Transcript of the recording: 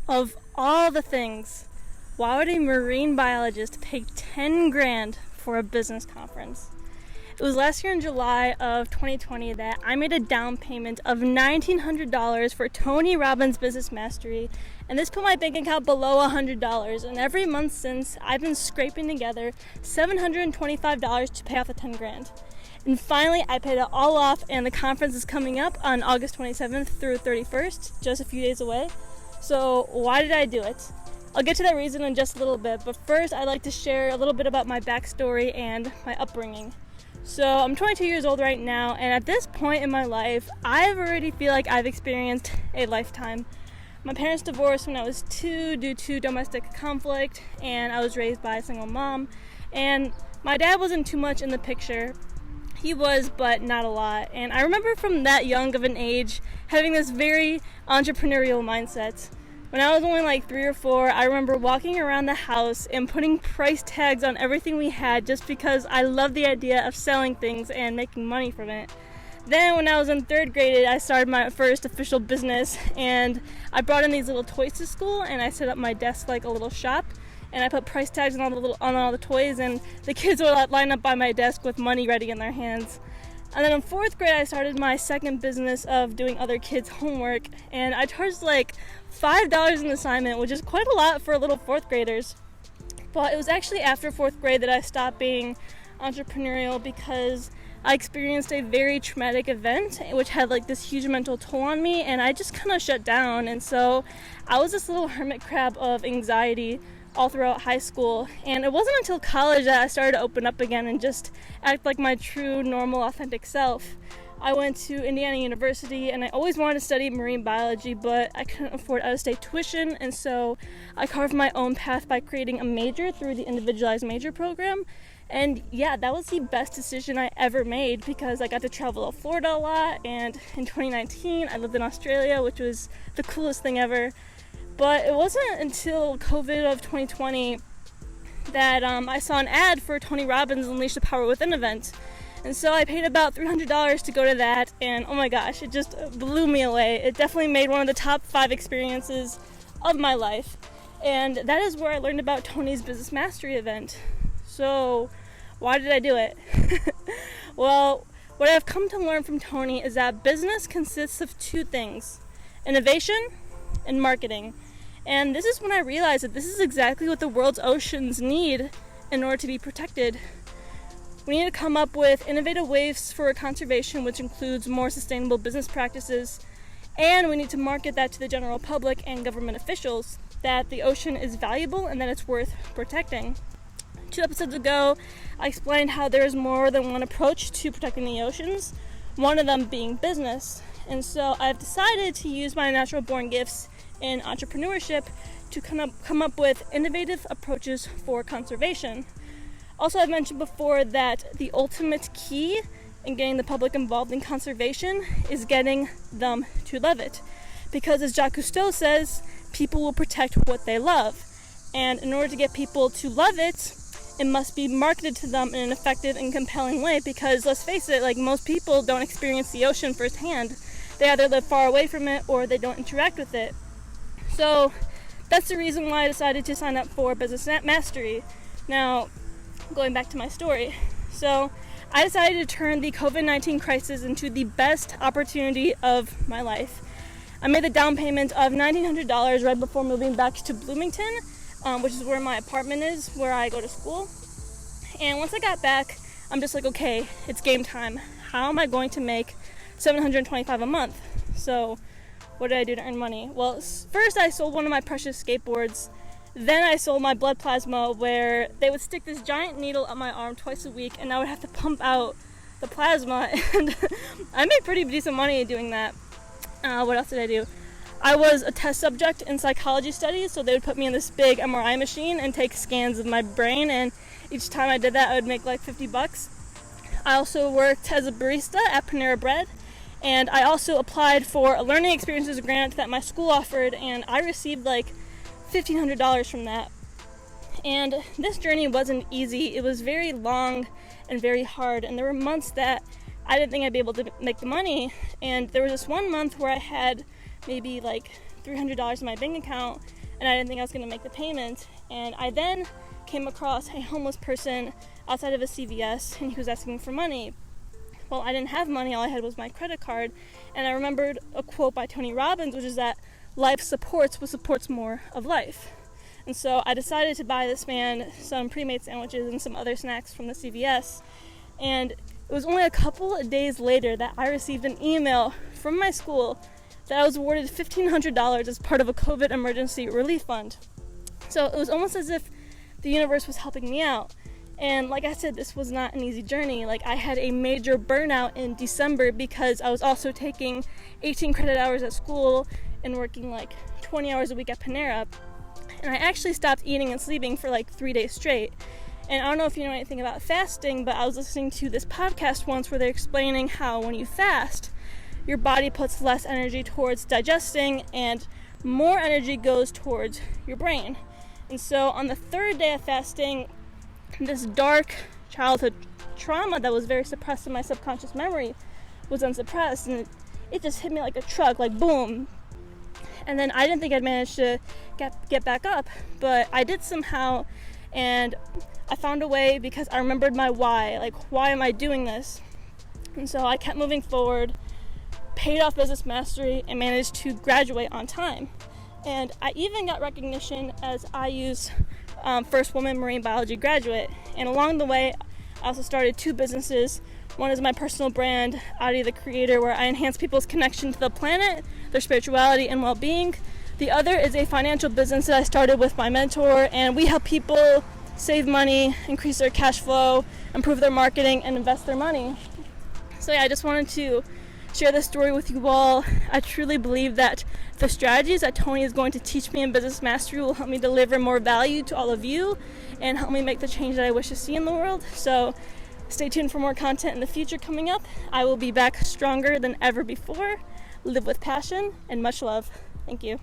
Of all the things, why would a marine biologist pay 10 grand for a business conference? It was last year in July of 2020 that I made a down payment of $1,900 for Tony Robbins Business Mastery, and this put my bank account below $100. And every month since, I've been scraping together $725 to pay off the 10 grand. And finally, I paid it all off, and the conference is coming up on August 27th through 31st, just a few days away. So why did I do it? I'll get to that reason in just a little bit, but first I'd like to share a little bit about my backstory and my upbringing. So I'm 22 years old right now, and at this point in my life, I already feel like I've experienced a lifetime. My parents divorced when I was 2 due to domestic conflict, and I was raised by a single mom. And my dad wasn't too much in the picture. He was, but not a lot. And I remember from that young of an age having this very entrepreneurial mindset. When I was only like 3 or 4, I remember walking around the house and putting price tags on everything we had just because I loved the idea of selling things and making money from it. Then when I was in 3rd grade, I started my first official business, and I brought in these little toys to school, and I set up my desk like a little shop, and I put price tags on all the toys, and the kids would line up by my desk with money ready in their hands. And then in 4th grade, I started my second business of doing other kids' homework, and I charged like $5 an assignment, which is quite a lot for little 4th graders. But it was actually after 4th grade that I stopped being entrepreneurial because I experienced a very traumatic event which had like this huge mental toll on me, and I just kind of shut down. And so I was this little hermit crab of anxiety all throughout high school, and it wasn't until college that I started to open up again and just act like my true, normal, authentic self. I went to Indiana University, and I always wanted to study marine biology, but I couldn't afford out-of-state tuition, and so I carved my own path by creating a major through the individualized major program. And yeah, that was the best decision I ever made because I got to travel to Florida a lot, and in 2019 I lived in Australia, which was the coolest thing ever. But it wasn't until COVID of 2020 that I saw an ad for Tony Robbins' Unleash the Power Within event. And so I paid about $300 to go to that, and oh my gosh, it just blew me away. It definitely made one of the top 5 experiences of my life. And that is where I learned about Tony's Business Mastery event. So why did I do it? Well, what I've come to learn from Tony is that business consists of 2 things: innovation and marketing. And this is when I realized that this is exactly what the world's oceans need in order to be protected. We need to come up with innovative ways for conservation, which includes more sustainable business practices, and we need to market that to the general public and government officials that the ocean is valuable and that it's worth protecting. 2 episodes ago, I explained how there is more than one approach to protecting the oceans, one of them being business. And so I've decided to use my natural born gifts in entrepreneurship to come up with innovative approaches for conservation. Also, I've mentioned before that the ultimate key in getting the public involved in conservation is getting them to love it. Because as Jacques Cousteau says, people will protect what they love. And in order to get people to love it, it must be marketed to them in an effective and compelling way, because let's face it, like most people don't experience the ocean firsthand. They either live far away from it or they don't interact with it. So that's the reason why I decided to sign up for Business Mastery. Now, going back to my story. So I decided to turn the COVID-19 crisis into the best opportunity of my life. I made the down payment of $1,900 right before moving back to Bloomington, which is where my apartment is, where I go to school. And once I got back, I'm just like, okay, it's game time. How am I going to make $725 a month? So what did I do to earn money? Well, first I sold one of my precious skateboards. Then I sold my blood plasma, where they would stick this giant needle up my arm twice a week, and I would have to pump out the plasma. And I made pretty decent money doing that. What else did I do? I was a test subject in psychology studies, so they would put me in this big MRI machine and take scans of my brain, and each time I did that, I would make like $50. I also worked as a barista at Panera Bread, and I also applied for a learning experiences grant that my school offered, and I received like $1,500 from that. And this journey wasn't easy. It was very long and very hard, and there were months that I didn't think I'd be able to make the money. And there was this one month where I had maybe like $300 in my bank account, and I didn't think I was going to make the payment. And I then came across a homeless person outside of a CVS, and he was asking for money. Well, I didn't have money, all I had was my credit card, and I remembered a quote by Tony Robbins, which is that life supports what supports more of life. And so I decided to buy this man some pre-made sandwiches and some other snacks from the CVS, and it was only a couple of days later that I received an email from my school that I was awarded $1,500 as part of a COVID emergency relief fund. So it was almost as if the universe was helping me out. And like I said, this was not an easy journey. Like, I had a major burnout in December because I was also taking 18 credit hours at school and working like 20 hours a week at Panera. And I actually stopped eating and sleeping for like 3 days straight. And I don't know if you know anything about fasting, but I was listening to this podcast once where they're explaining how when you fast, your body puts less energy towards digesting and more energy goes towards your brain. And so on the third day of fasting, this dark childhood trauma that was very suppressed in my subconscious memory was unsuppressed, and it just hit me like a truck, like boom. And then I didn't think I'd manage to get back up, but I did somehow, and I found a way because I remembered my why, like, why am I doing this? And so I kept moving forward, paid off Business Mastery, and managed to graduate on time. And I even got recognition as IU's first woman marine biology graduate. And along the way, I also started 2 businesses. One is my personal brand, Adi the Creator, where I enhance people's connection to the planet, their spirituality, and well-being. The other is a financial business that I started with my mentor, and we help people save money, increase their cash flow, improve their marketing, and invest their money. So yeah, I just wanted to share this story with you all. I truly believe that the strategies that Tony is going to teach me in Business Mastery will help me deliver more value to all of you and help me make the change that I wish to see in the world. So stay tuned for more content in the future coming up. I will be back stronger than ever before. Live with passion and much love. Thank you.